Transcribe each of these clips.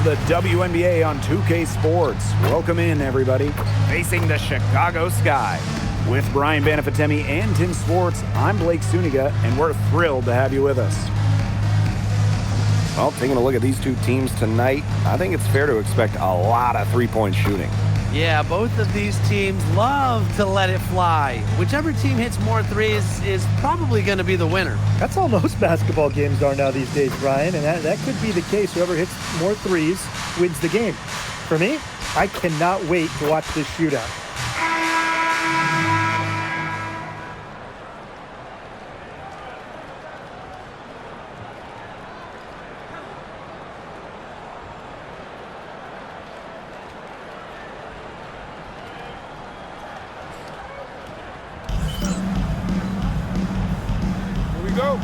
the WNBA on 2K Sports. Welcome in, everybody. Facing the Chicago Sky. With Brian Banafitemi and Tim Swartz, I'm Blake Suniga, and we're thrilled to have you with us. Well, taking a look at these two teams tonight, I think it's fair to expect a lot of three-point shooting. Yeah, both of these teams love to let it fly. Whichever team hits more threes is probably going to be the winner. That's all most basketball games are now these days, Brian, and that could be the case. Whoever hits more threes wins the game. For me, I cannot wait to watch this shootout. Go.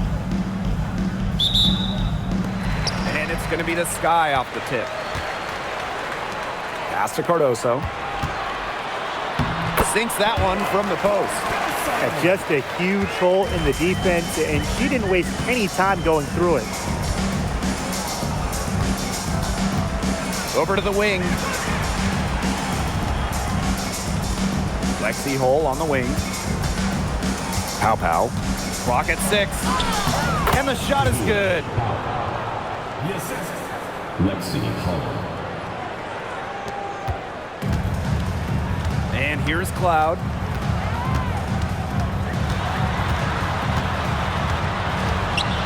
And it's going to be the Sky off the tip. Pass to Cardoso. Sinks that one from the post. Just a huge hole in the defense, and she didn't waste any time going through it. Over to the wing. Lexi Hole on the wing. Pow. Clock at 6. And the shot is good. Yes, Lexi Hall. And here's Cloud.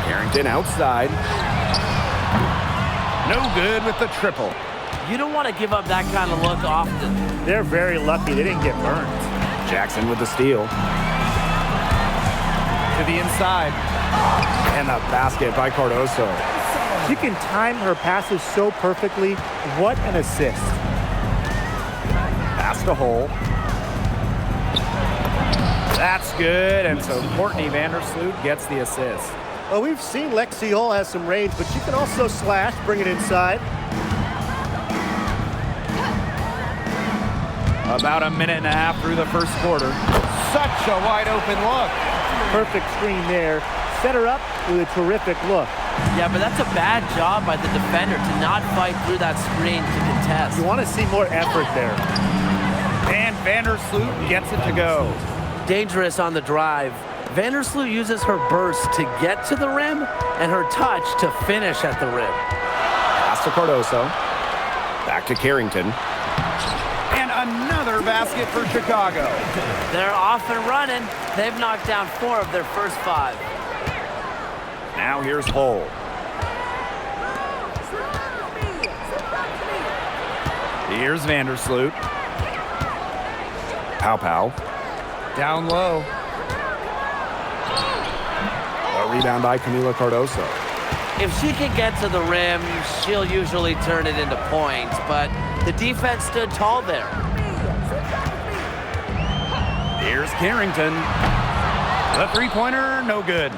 Carrington outside. No good with the triple. You don't want to give up that kind of look often. They're very lucky they didn't get burned. Jackson with the steal. To the inside. And the basket by Cardoso. She can time her passes so perfectly. What an assist. Pass to Hole. That's good. And so Courtney Vandersloot gets the assist. Well, we've seen Lexi Hall has some range, but she can also slash, bring it inside. About a minute and a half through the first quarter. Such a wide open look. Perfect screen there. Set her up with a terrific look. Yeah, but that's a bad job by the defender to not fight through that screen to contest. You want to see more effort there. And Vandersloot gets it to go. Dangerous on the drive. Vandersloot uses her burst to get to the rim and her touch to finish at the rim. Pass to Cardoso. Back to Carrington. And another basket for Chicago. They're off and running. They've knocked down 4 of their first 5. Now here's Hole. Here's Vandersloot. Pow. Down low. A rebound by Camila Cardoso. If she can get to the rim, she'll usually turn it into points, but the defense stood tall there. Here's Carrington. The three-pointer, no good.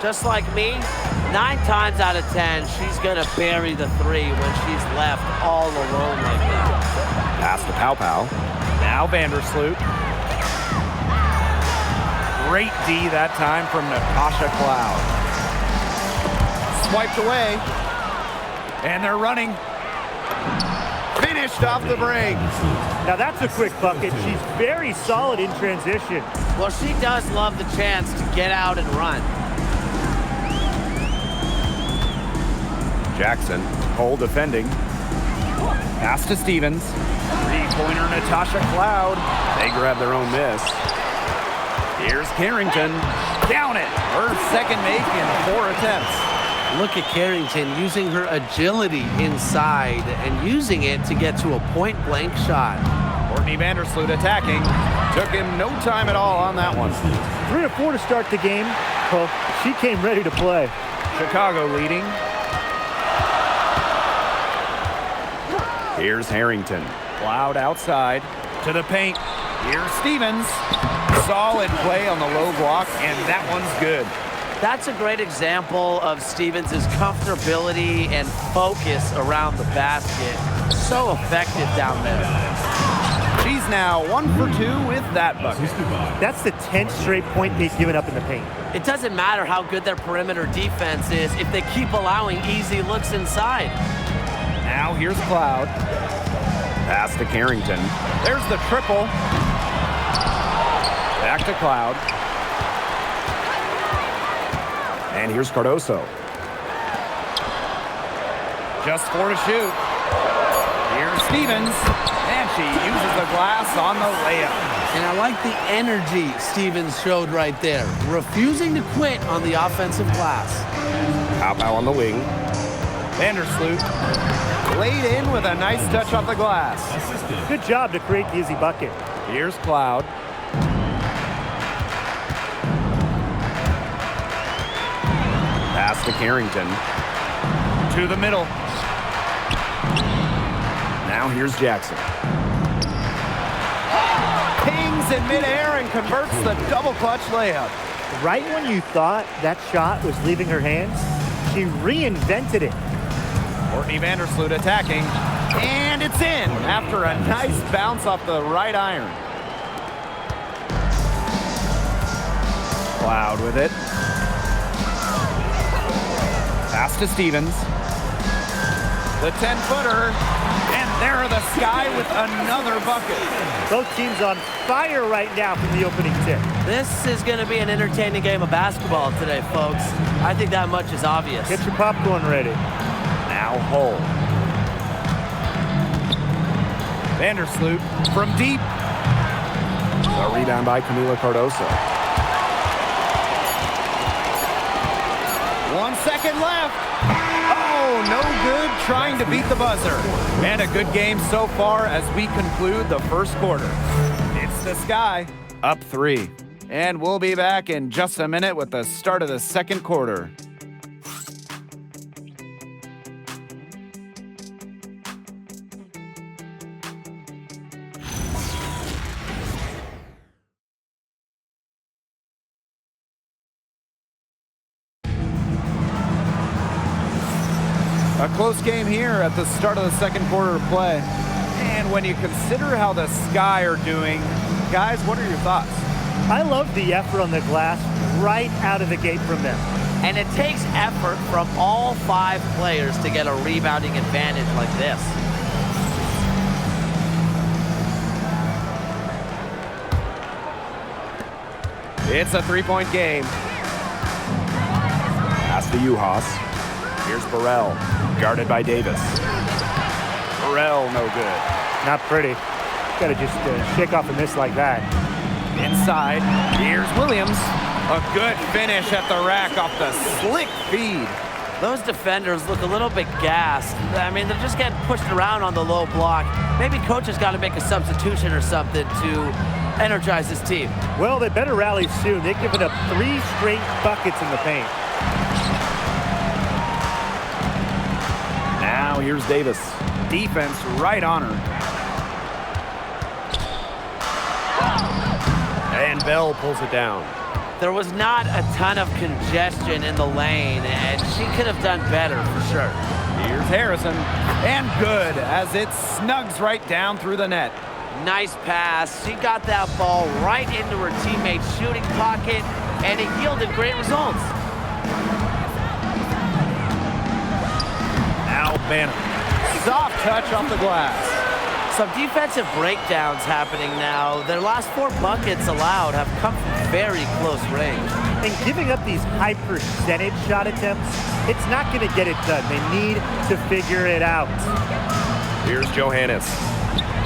Just like me, 9 times out of 10, she's going to bury the 3 when she's left all alone like that. Pass to Pow. Now Vandersloot. Great D that time from Natasha Cloud. Swiped away. And they're running. Finished off the break. Now that's a quick bucket. She's very solid in transition. Well, she does love the chance to get out and run. Jackson, Hole defending. Pass to Stevens. Three-pointer Natasha Cloud. They grab their own miss. Here's Carrington. Down it. Her second make in 4 attempts. Look at Carrington using her agility inside and using it to get to a point-blank shot. Courtney Vandersloot attacking. Took him no time at all on that one. 3 or 4 to start the game. Well, she came ready to play. Chicago leading. Here's Harrington. Cloud outside to the paint. Here's Stevens. Solid play on the low block, and that one's good. That's a great example of Stevens' comfortability and focus around the basket. So effective down there. She's now 1 for 2 with that bucket. That's the 10th straight point they've given up in the paint. It doesn't matter how good their perimeter defense is if they keep allowing easy looks inside. Now here's Cloud. Pass to Carrington. There's the triple. Back to Cloud. And here's Cardoso. Just 4 to shoot. Here's Stevens. And she uses the glass on the layup. And I like the energy Stevens showed right there, refusing to quit on the offensive glass. Pow on the wing. Vandersloot laid in with a nice touch off the glass. Good job to create the easy bucket. Here's Cloud. Pass to Carrington. To the middle. Now here's Jackson. Pings in midair and converts the double clutch layup. Right when you thought that shot was leaving her hands, she reinvented it. Courtney Vandersloot attacking. And it's in after a nice bounce off the right iron. Cloud with it. Pass to Stevens. The 10-footer. And there are the Sky with another bucket. Both teams on fire right now from the opening tip. This is going to be an entertaining game of basketball today, folks. I think that much is obvious. Get your popcorn ready. Now Hull. Vandersloot from deep. A rebound by Camila Cardoso. 1 second left. Oh, no good trying to beat the buzzer. And a good game so far as we conclude the first quarter. It's the Sky up 3. And we'll be back in just a minute with the start of the second quarter. A close game here at the start of the second quarter of play. And when you consider how the Sky are doing, guys, what are your thoughts? I love the effort on the glass right out of the gate from them. And it takes effort from all 5 players to get a rebounding advantage like this. It's a 3-point game. Pass to Uhas. Here's Burrell, guarded by Davis. Burrell, no good. Not pretty. Got to just shake off a miss like that. Inside, here's Williams. A good finish at the rack off the slick feed. Those defenders look a little bit gassed. I mean, they're just getting pushed around on the low block. Maybe coach has got to make a substitution or something to energize his team. Well, they better rally soon. They've given up 3 straight buckets in the paint. Now here's Davis. Defense right on her. And Bell pulls it down. There was not a ton of congestion in the lane, and she could have done better for sure. Here's Harrison. And good as it snugs right down through the net. Nice pass. She got that ball right into her teammate's shooting pocket, and it yielded great results. Now Banner. Soft touch off the glass. Some defensive breakdowns happening now. Their last 4 buckets allowed have come from very close range. And giving up these high percentage shot attempts, it's not going to get it done. They need to figure it out. Here's Johannes.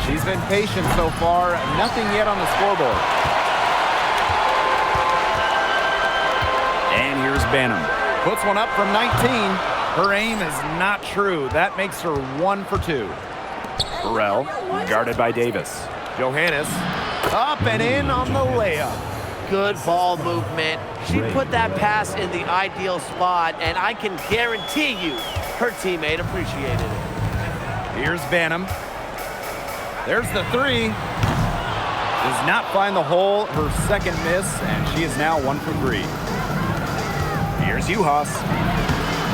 She's been patient so far. Nothing yet on the scoreboard. And here's Banham. Puts one up from 19. Her aim is not true. That makes her 1 for 2. Burrell, guarded by Davis. Johannes, up and in on the layup. Good ball movement. She put that pass in the ideal spot, and I can guarantee you her teammate appreciated it. Here's Banham. There's the 3. Does not find the hole. Her second miss, and she is now 1 for 3. Here's Uhas.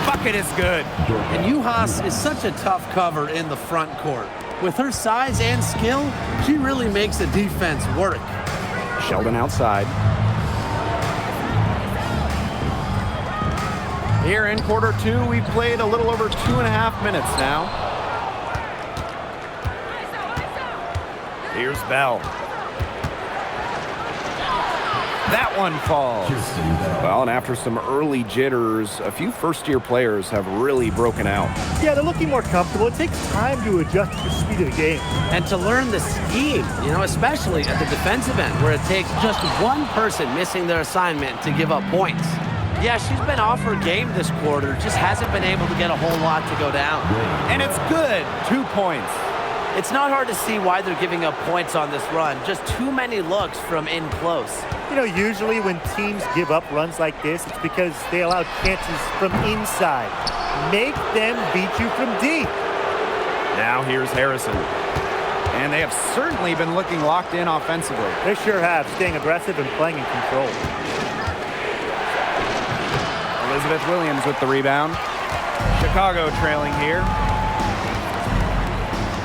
Bucket is good. And Uhas is such a tough cover in the front court. With her size and skill, she really makes the defense work. Sheldon outside. Here in quarter 2, we've played a little over 2.5 minutes now. Here's Bell. That one falls. Well, and after some early jitters, a few first-year players have really broken out. Yeah, they're looking more comfortable. It takes time to adjust to the speed of the game. And to learn the scheme, especially at the defensive end, where it takes just one person missing their assignment to give up points. Yeah, she's been off her game this quarter, just hasn't been able to get a whole lot to go down. And it's good. 2 points. It's not hard to see why they're giving up points on this run. Just too many looks from in close. Usually when teams give up runs like this, it's because they allow chances from inside. Make them beat you from deep. Now here's Harrison. And they have certainly been looking locked in offensively. They sure have, staying aggressive and playing in control. Elizabeth Williams with the rebound. Chicago trailing here.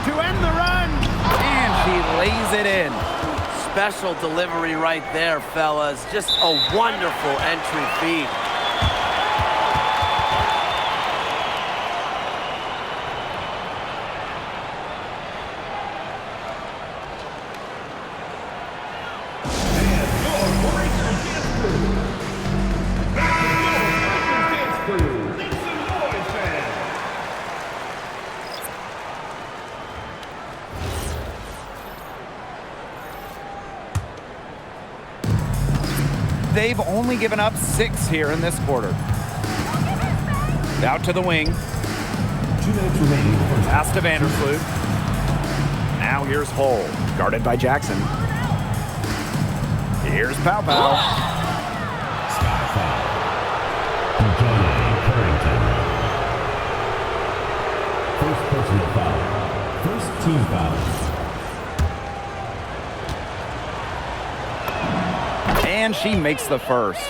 To end the run. And she lays it in. Special delivery right there, fellas. Just a wonderful entry feed. They've only given up 6 here in this quarter. Out to the wing. 2 minutes remaining. Pass to Vandersloot. Now here's Hull, guarded by Jackson. Here's Pow Pow. Sky foul. Buchanan Carrington. First personal foul. First team foul. And she makes the first.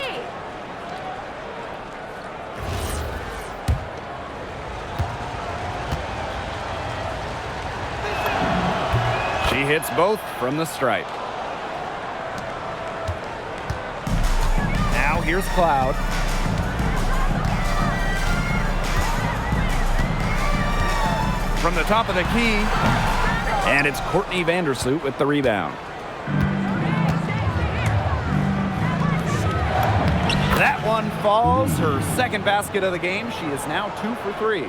She hits both from the stripe. Now here's Cloud. From the top of the key. And it's Courtney Vandersloot with the rebound. That one falls, her second basket of the game. She is now 2 for 3.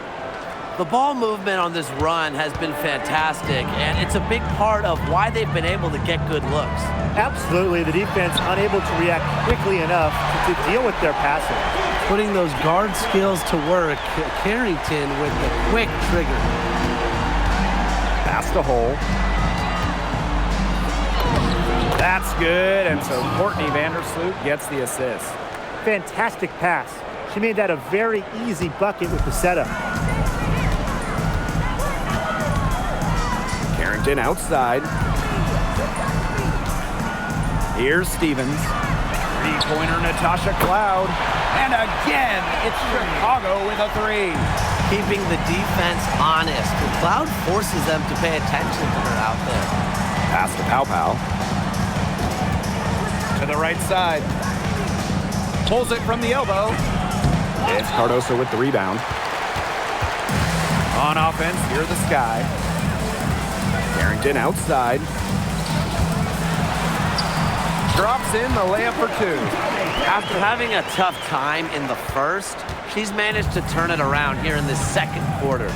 The ball movement on this run has been fantastic, and it's a big part of why they've been able to get good looks. Absolutely, the defense unable to react quickly enough to deal with their passing. Putting those guard skills to work, Carrington with the quick trigger. Pass to Hull. That's good, and so Courtney Vandersloot gets the assist. Fantastic pass. She made that a very easy bucket with the setup. Carrington outside. Here's Stevens. Three-pointer Natasha Cloud. And again, it's Chicago with a 3. Keeping the defense honest. Cloud forces them to pay attention to her out there. Pass to Pow Pow. To the right side. Pulls it from the elbow. It's Cardoso with the rebound. On offense, here the Sky. Carrington outside. Drops in the layup for 2. After having a tough time in the first, she's managed to turn it around here in the second quarter.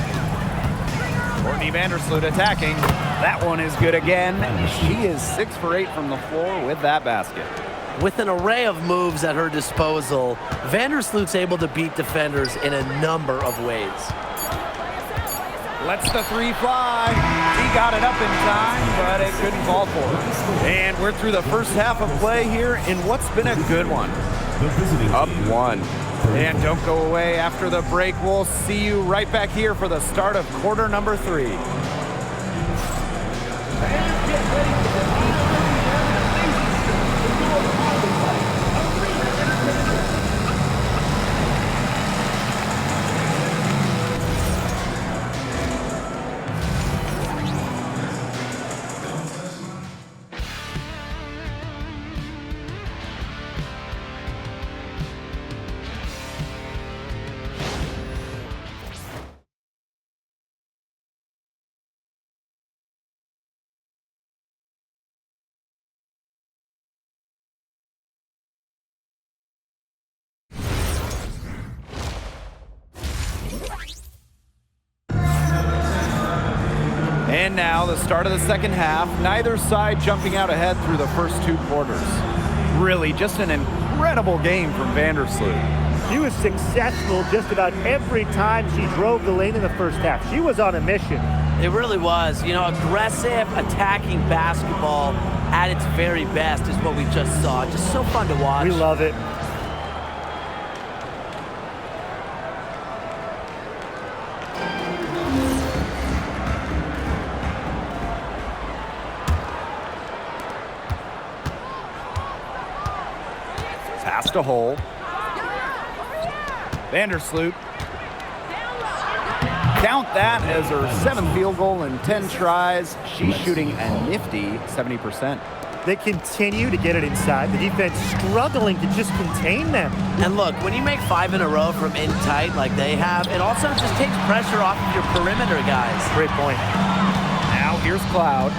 Courtney Vandersloot attacking. That one is good again. She is 6 for 8 from the floor with that basket. With an array of moves at her disposal, Vandersloot's able to beat defenders in a number of ways. Lets the 3 fly. He got it up in time, but it couldn't fall for her. And we're through the first half of play here in what's been a good one. The visiting Up team. 1. And don't go away after the break. We'll see you right back here for the start of quarter number 3. And now the start of the second half. Neither side jumping out ahead through the first 2 quarters. Really just an incredible game from Vandersloot. She was successful just about every time she drove the lane in the first half. She was on a mission. It really was. You know, aggressive, attacking basketball at its very best is what we just saw. Just so fun to watch. We love it. Pass to Hole. Vandersloot. Count that as her 7th field goal in 10 tries. She's shooting a nifty 70%. They continue to get it inside. The defense struggling to just contain them. And look, when you make 5 in a row from in tight like they have, it also just takes pressure off of your perimeter guys. Great point. Now here's Cloud.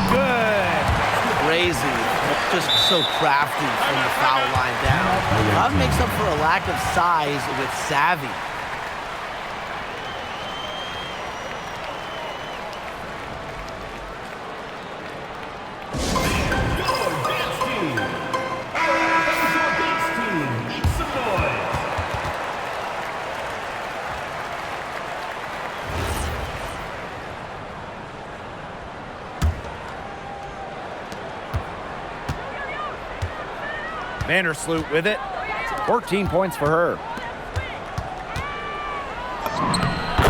Good. Crazy. Just so crafty from the foul line down. Cloud makes up for a lack of size with savvy. Vandersloot with it. 14 points for her.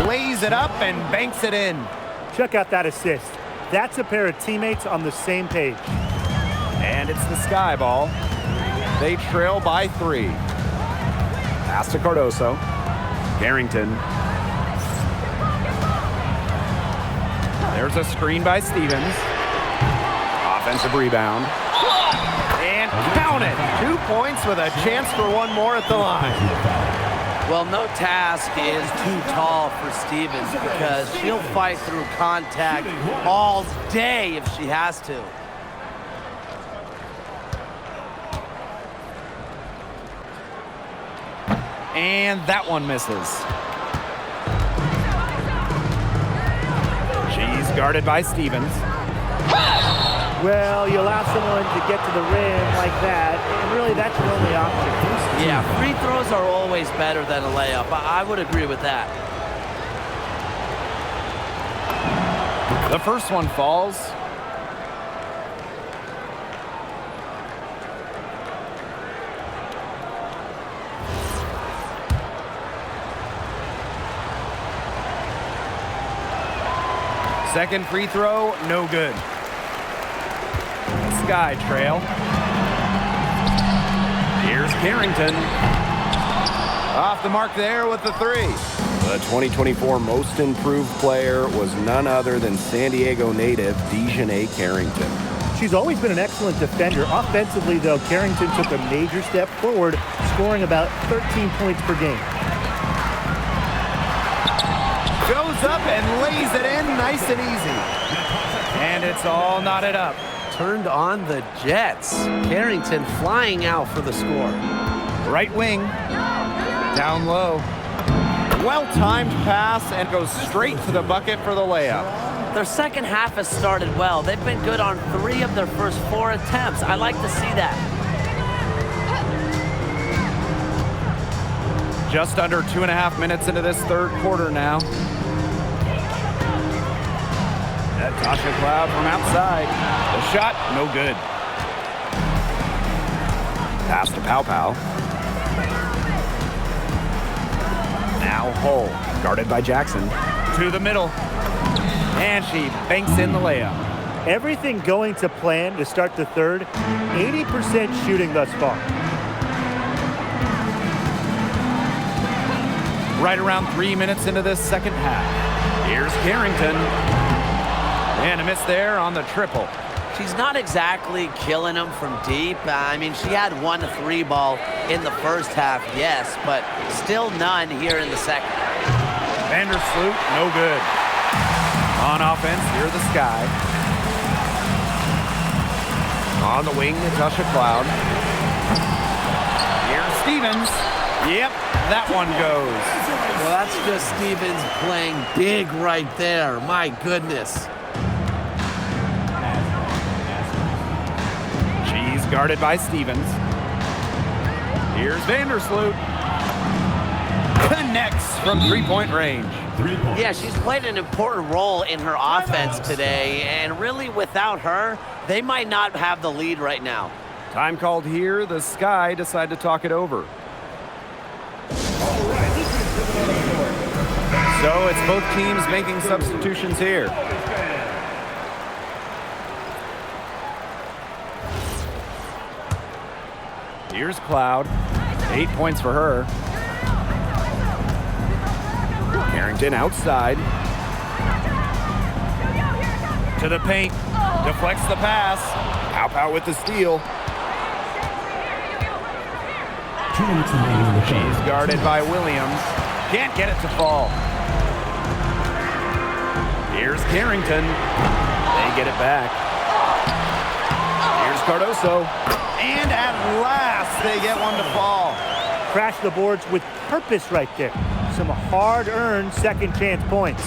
Lays it up and banks it in. Check out that assist. That's a pair of teammates on the same page. And it's the Sky Ball. They trail by 3. Pass to Cardoso. Carrington. There's a screen by Stevens. Offensive rebound. And count it. 2 points with a chance for one more at the line. Well, no task is too tall for Stevens because she'll fight through contact all day if she has to. And that one misses. She's guarded by Stevens. Well, you allow someone to get to the rim like that, and really that's your only option. Yeah, free throws are always better than a layup. I would agree with that. The first one falls. Second free throw, no good. Sky trail. Here's Carrington. Off the mark there with the 3. The 2024 Most Improved Player was none other than San Diego native Dejanay Carrington. She's always been an excellent defender. Offensively, though, Carrington took a major step forward, scoring about 13 points per game. Goes up and lays it in nice and easy. And it's all knotted up. Turned on the Jets. Carrington flying out for the score. Right wing. Down low. Well-timed pass and goes straight to the bucket for the layup. Their second half has started well. They've been good on 3 of their first 4 attempts. I like to see that. Just under 2.5 minutes into this third quarter now. Natasha Cloud from outside. The shot, no good. Pass to Pow Pow. Now Hull, Guarded by Jackson. to the middle. And she banks in the layup. Everything going to plan to start the third. 80% shooting thus far. Right around 3 minutes into this second half. Here's Carrington. And a miss there on the triple. She's not exactly killing them from deep. I mean, she had 1 3 ball in the first half, yes, but still none here in the second. Vandersloot, no good. On offense, here's the Sky. On the wing, Natasha Cloud. Here's Stevens. Yep, that one goes. Well, that's just Stevens playing big right there. My goodness. She's guarded by Stevens. Here's Vandersloot. Connects from three-point range. 3 points. Yeah, she's played an important role in her offense today, and really without her, they might not have the lead right now. Time called here. The Sky decide to talk it over. So it's both teams making substitutions here. Here's Cloud. 8 points for her. Harrington outside. To the paint. Deflects the pass. Pow with the steal. 2 minutes remaining in the She's shot. guarded by Williams. Can't get it to fall. Here's Carrington. They get it back. Here's Cardoso. And at last, they get one to fall. Crash the boards with purpose right there. Some hard-earned second chance points.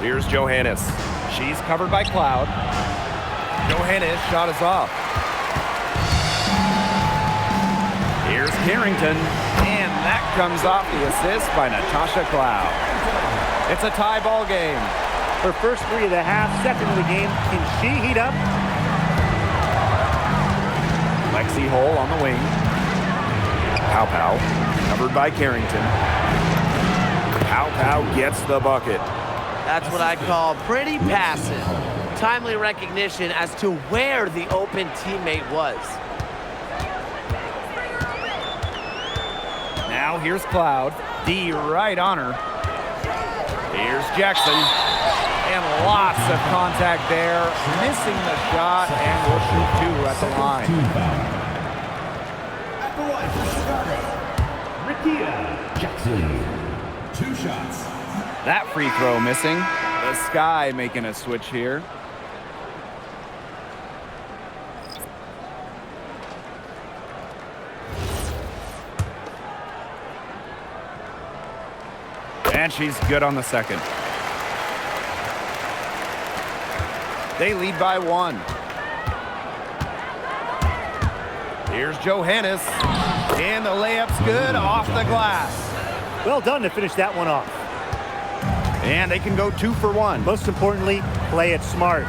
Here's Johannes. She's covered by Cloud. Johannes' shot is off. Here's Carrington. And that comes off the assist by Natasha Cloud. It's a tie ball game. Her first three of the half, second of the game. Can she heat up? Lexi Hole on the wing. Pow, covered by Carrington. Pow gets the bucket. That's what I call pretty passive. Timely recognition as to where the open teammate was. Now here's Cloud. D right on her. Here's Jackson. And lots of contact there. Missing the shot and will shoot 2 at the line. Team foul. At the line for Chicago, Rikia Jackson. 2 shots. That free throw missing. The Sky making a switch here. And she's good on the second. They lead by 1. Here's Johannes. And the layup's good off the glass. Well done to finish that one off. And they can go 2 for 1. Most importantly, play it smart.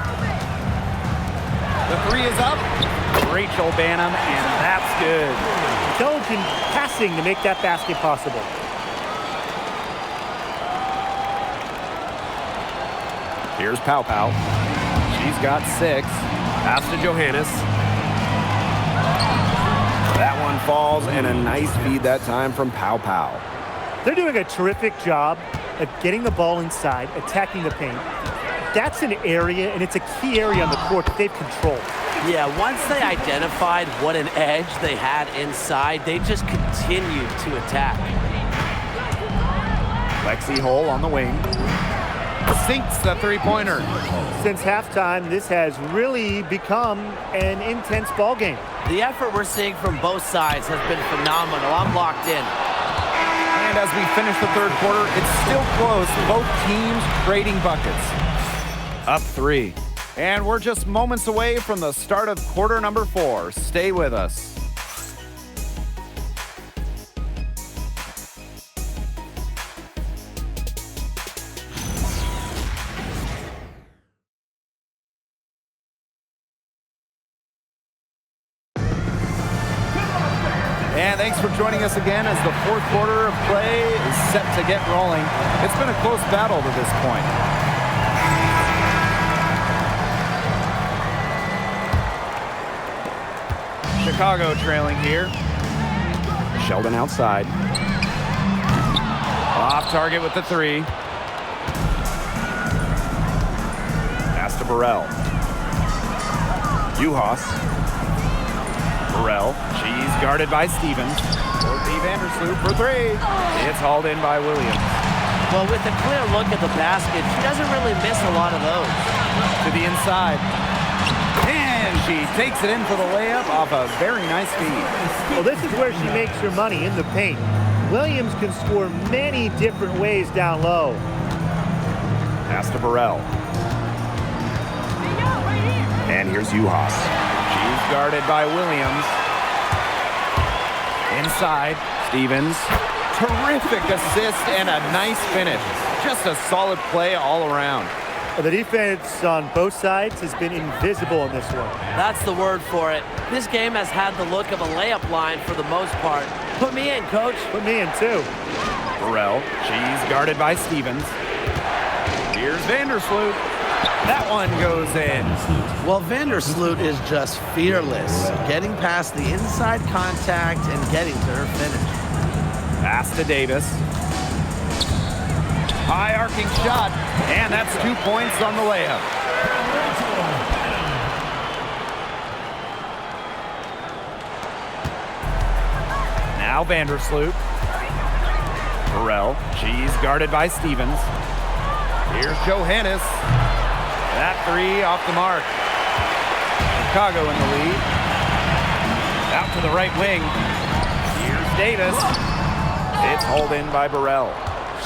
The 3 is up. Rachel Banham, and that's good. Intelligent passing to make that basket possible. Here's Pow. She's got 6. Pass to Johannes. That one falls, and a nice feed that time from Pow. They're doing a terrific job of getting the ball inside, attacking the paint. That's an area, and it's a key area on the court that they've controlled. Yeah, once they identified what an edge they had inside, they just continued to attack. Lexi Hole on the wing. Sinks the three-pointer. Since halftime, this has really become an intense ball game. The effort we're seeing from both sides has been phenomenal. I'm locked in. And as we finish the third quarter, it's still close. Both teams trading buckets. Up 3. And we're just moments away from the start of quarter number 4. Stay with us. And thanks for joining us again as the fourth quarter of play is set to get rolling. It's been a close battle to this point. Chicago trailing here. Sheldon outside. Off target with the 3. Pass to Burrell. Juhas. Burrell. She's guarded by Stevens. Dorothy Vandersloot for 3. It's hauled in by Williams. Well, with a clear look at the basket, she doesn't really miss a lot of those. To the inside. And and she takes it in for the layup off a very nice feed. Well, this is where she makes her money, in the paint. Williams can score many different ways down low. Pass to Burrell. And here's Uhas. She's guarded by Williams. Inside, Stevens. Terrific assist and a nice finish. Just a solid play all around. Well, the defense on both sides has been invisible in this one. That's the word for it. This game has had the look of a layup line for the most part. Put me in, coach. Put me in, too. Burrell, she's guarded by Stevens. Here's Vandersloot. That one goes in. Well, Vandersloot is just fearless, getting past the inside contact and getting to her finish. Pass to Davis. High arcing shot, and that's 2 points on the layup. Now Vandersloot. Burrell, she's guarded by Stevens. Here's Johannes. That three off the mark. Chicago in the lead. Out to the right wing. Here's Davis. It's hauled in by Burrell.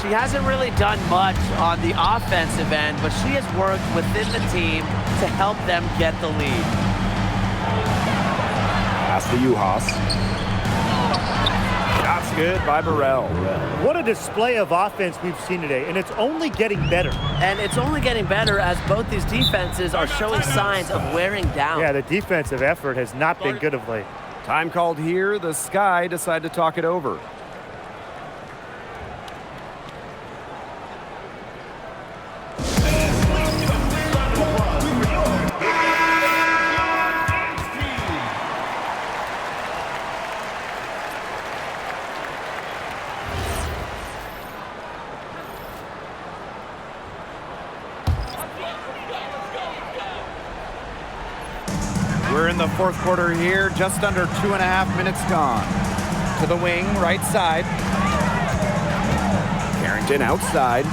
She hasn't really done much on the offensive end, but she has worked within the team to help them get the lead. Pass to Uhas. Shots good by Burrell. What a display of offense we've seen today, and it's only getting better. And it's only getting better as both these defenses are showing signs of wearing down. Yeah, the defensive effort has not been good of late. Time called here. The Sky decide to talk it over. We're in the fourth quarter here, just under 2.5 minutes gone. To the wing, right side. Carrington outside.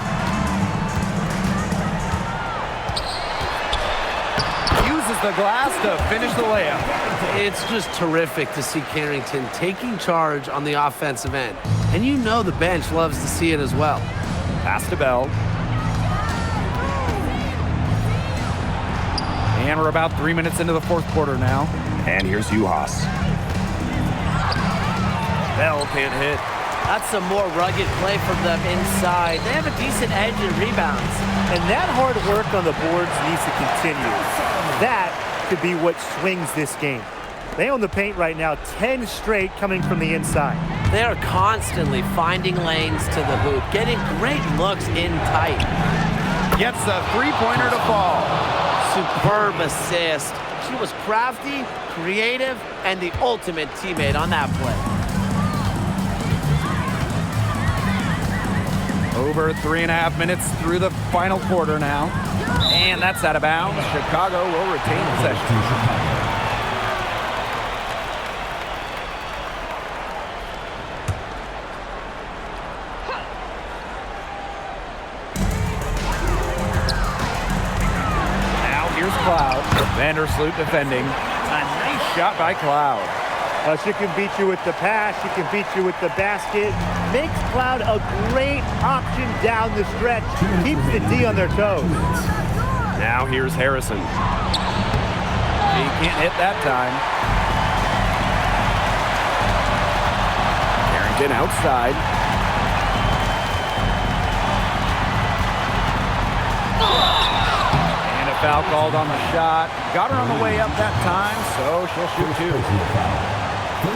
Uses the glass to finish the layup. It's just terrific to see Carrington taking charge on the offensive end. And you know the bench loves to see it as well. Pass to Bell. And we're about 3 minutes into the fourth quarter now. And here's Uhas. Bell can't hit. That's some more rugged play from them inside. They have a decent edge in rebounds. And that hard work on the boards needs to continue. That could be what swings this game. They own the paint right now, 10 straight coming from the inside. They are constantly finding lanes to the hoop, getting great looks in tight. Gets a three-pointer to fall. Superb assist. She was crafty, creative, and the ultimate teammate on that play. Over 3.5 minutes through the final quarter now. And that's out of bounds. Chicago will retain possession. Now here's Cloud. Vandersloot defending. A nice shot by Cloud. She can beat you with the pass. She can beat you with the basket. Makes Cloud a great option down the stretch. Keeps the D on their toes. Now here's Harrison. He can't hit that time. Carrington outside. And a foul called on the shot. Got her on the way up that time, so she'll shoot two.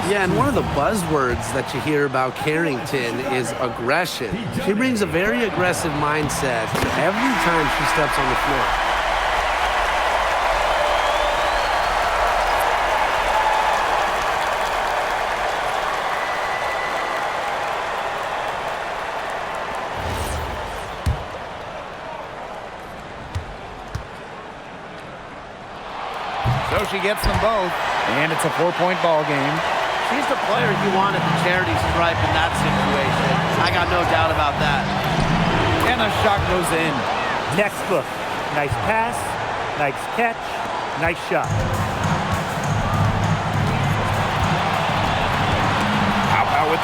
Yeah, and one of the buzzwords that you hear about Carrington is aggression. She brings a very aggressive mindset every time she steps on the floor. So she gets them both, and it's a 4-point ball game. She's the player you want at the charity stripe in that situation. I got no doubt about that. And the shot goes in. Next book. Nice pass, nice catch, nice shot.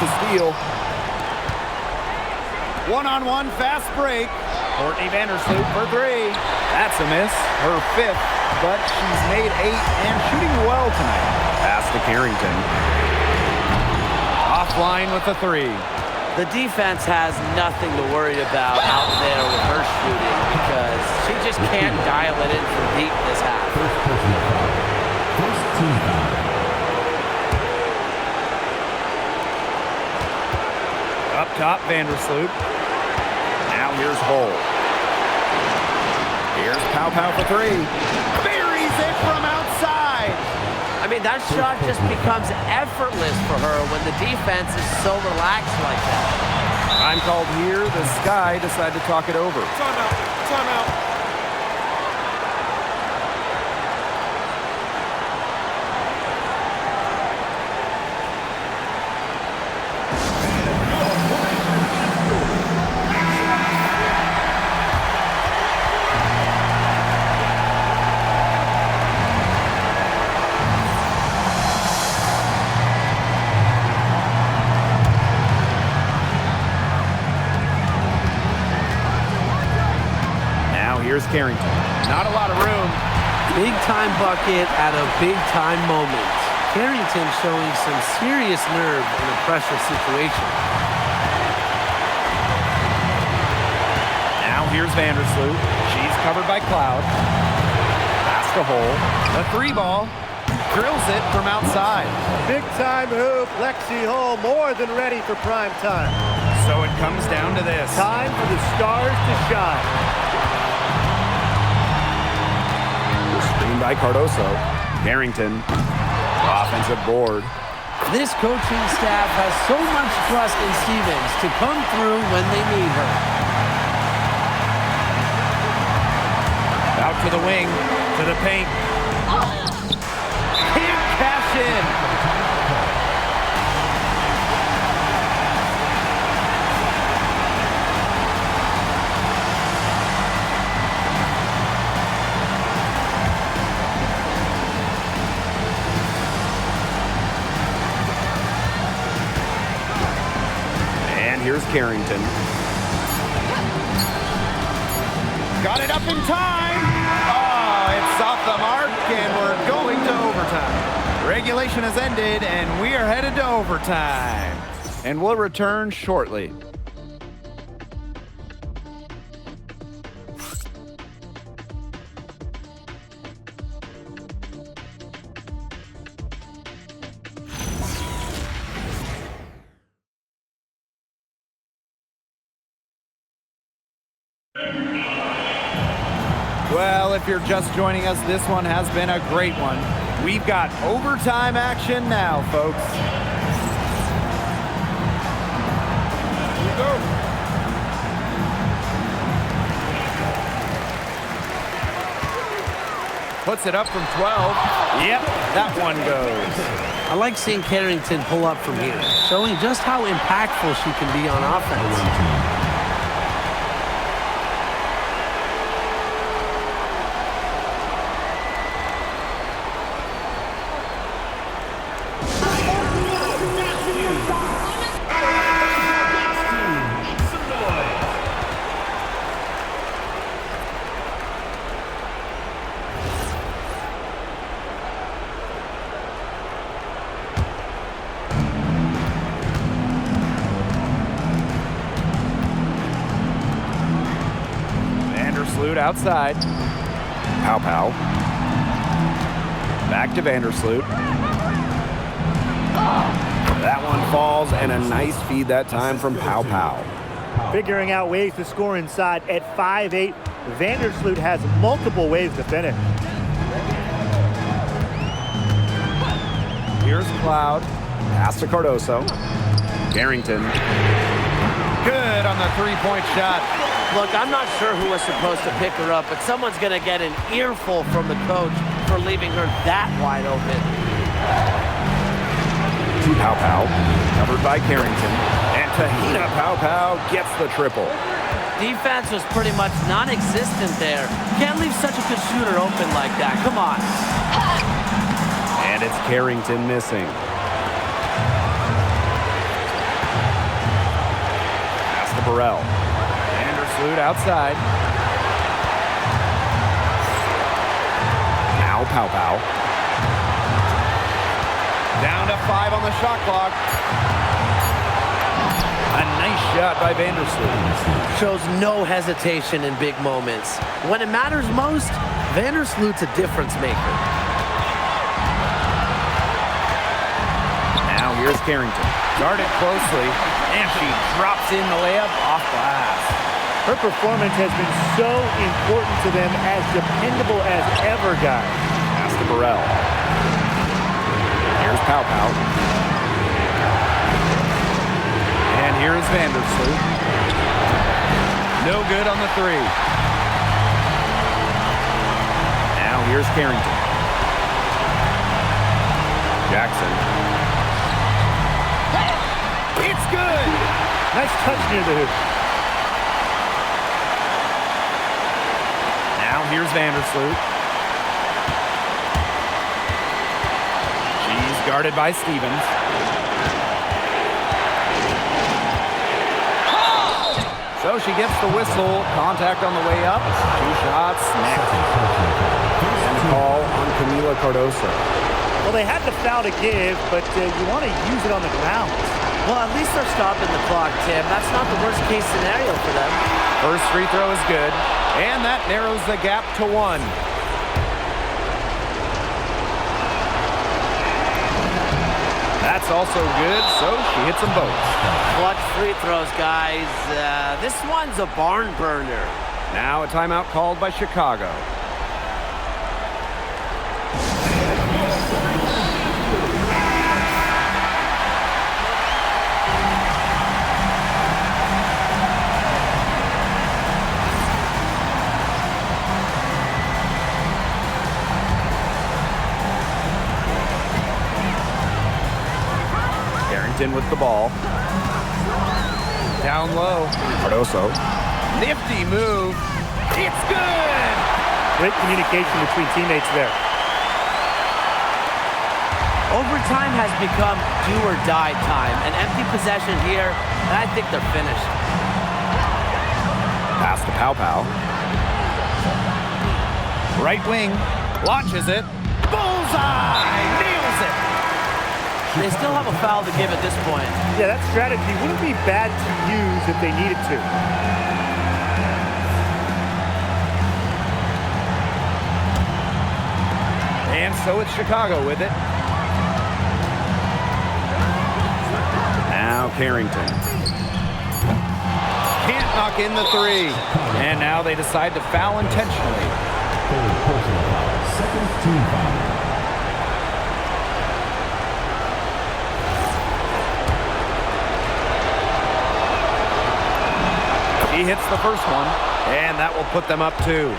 the steal. One-on-one fast break. Courtney Vandersloot for three. That's a miss, her fifth, but she's made 8 and shooting well tonight. Pass to Carrington. Offline with the three. The defense has nothing to worry about out there with her shooting because she just can't dial it in from deep this half. First personal foul. First team foul. Up top, Vandersloot. Now here's Hull. Here's Pow Pow for three. Buries it from outside. I mean, that shot just becomes effortless for her when the defense is so relaxed like that. Time called here. The Sky decide to talk it over. Timeout. Timeout. Here's Carrington. Not a lot of room. Big time bucket at a big time moment. Carrington showing some serious nerve in a pressure situation. Now here's Vandersloot. She's covered by Cloud. Pass to Hull. The three ball. Drills it from outside. Big time hoop. Lexi Hull more than ready for prime time. So it comes down to this. Time for the stars to shine. Screen by Cardoso. Carrington. Offensive board. This coaching staff has so much trust in Stevens to come through when they need her. Out to the wing. To the paint. Can't cash in. Here's Carrington. Got it up in time. Oh, it's off the mark, and we're going to overtime. Regulation has ended, and we are headed to overtime. And we'll return shortly. Well, if you're just joining us, this one has been a great one. We've got overtime action now, folks. Here we go. Puts it up from 12. Yep, that one goes. I like seeing Carrington pull up from here, showing just how impactful she can be on offense. Outside. Pow Pow. Back to Vandersloot. That one falls, and a nice feed that time from Pow Pow. Figuring out ways to score inside at 5'8", Vandersloot has multiple ways to finish. Here's Cloud. Pass to Cardoso. Carrington. Good on the three-point shot. Look, I'm not sure who was supposed to pick her up, but someone's going to get an earful from the coach for leaving her that wide open. Pow Pow, covered by Carrington. And Tahina Pow Pow gets the triple. Defense was pretty much non-existent there. Can't leave such a good shooter open like that. Come on. And it's Carrington missing. Burrell. Vandersloot outside. Now Pow. Down to 5 on the shot clock. A nice shot by Vandersloot. Shows no hesitation in big moments. When it matters most, Vandersloot's a difference maker. Now here's Carrington. Guarded closely, and she drops in the layup off glass. Her performance has been so important to them, as dependable as ever, guys. Pass to Burrell. Here's Pow. And here's Vandersloot. No good on the 3. Now here's Carrington. Jackson. It's good! Nice touch near the hoop. Now here's Vandersloot. She's guarded by Stevens. So she gets the whistle. Contact on the way up. 2 shots next. And a call on Camila Cardoso. Well, they had the foul to give, but you want to use it on the ground. Well, at least they're stopping the clock, Tim. That's not the worst case scenario for them. First free throw is good. And that narrows the gap to 1. That's also good, so she hits them both. Clutch free throws, guys. This one's a barn burner. Now a timeout called by Chicago. Carrington with the ball. Down low. Cardoso. Nifty move. It's good! Great communication between teammates there. Overtime has become do or die time. An empty possession here, and I think they're finished. Pass to Pow. Right wing. Launches it. Bullseye! Nails it! They still have a foul to give at this point. Yeah, that strategy wouldn't be bad to use if they needed to. And so it's Chicago with it. Now Carrington. Can't knock in the 3. And now they decide to foul intentionally. Personal foul. Second team foul. He hits the first one, and that will put them up 2.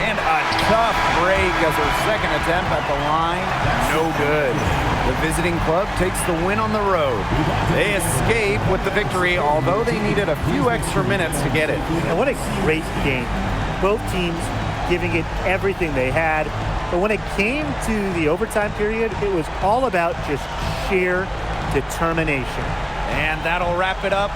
And a tough break as her second attempt at the line. No good. The visiting club takes the win on the road. They escape with the victory, although they needed a few extra minutes to get it. And what a great game. Both teams giving it everything they had. But when it came to the overtime period, it was all about just sheer determination. And that'll wrap it up